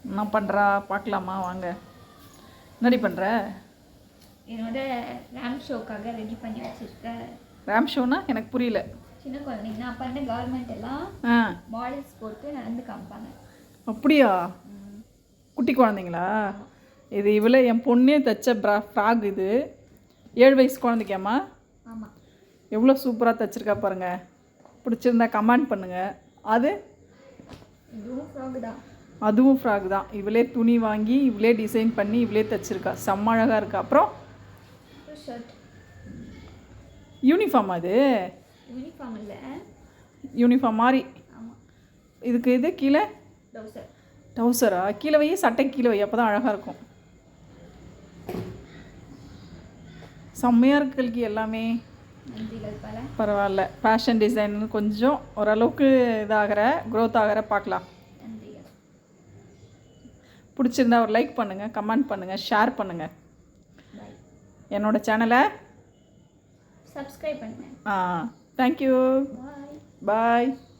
என்ன பண்ணுறா பார்க்கலாமா வாங்க. என்னடி பண்ணுற? என்னோட ரேம் ஷோக்காக ரெடி பண்ணி வச்சுருக்கேன். ரேம் ஷோனா எனக்கு புரியல. சின்ன குழந்தைங்க நான் பண்ண கவர்மெண்ட் எல்லாம் மாடல்ஸ் போட்டு நடந்து காமிப்பாங்க. அப்படியா? குட்டி குழந்தைங்களா? இது இவ்வளோ என் பொண்ணே தைச்ச ஃப்ராக். இது 7 வயசு குழந்தைக்காம்மா. ஆமாம். எவ்வளோ சூப்பராக தைச்சிருக்கா பாருங்கள். பிடிச்சிருந்தா கமெண்ட் பண்ணுங்கள். அது இதுவும் ஃப்ராக் தான். அதுவும் ஃப்ராக் தான். இவளே துணி வாங்கி இவளே டிசைன் பண்ணி இவளே தைச்சிருக்கா. செம்ம அழகாக இருக்கா. அப்புறம் ஷர்ட் யூனிஃபார்ம். அது யூனிஃபார்ம் இல்லை, யூனிஃபார்ம் மாதிரி. ஆமாம். இதுக்கு இது கீழே டவுசர். டவுசரா? கீழே வை, சட்டை கீழே வை, அப்போ தான் அழகாக இருக்கும். செம்மையாக இருக்குல்கி எல்லாமே. பரவாயில்ல. ஃபேஷன் டிசைன் கொஞ்சம் ஓரளவுக்கு இதாகிற க்ரோத் ஆகிற பார்க்கலாம். பிடிச்சிருந்தா ஒரு லைக் பண்ணுங்கள், கமெண்ட் பண்ணுங்கள், ஷேர் பண்ணுங்கள். என்னோடய சேனலை சப்ஸ்கிரைப் பண்ணுங்கள். தேங்க்யூ. பாய்.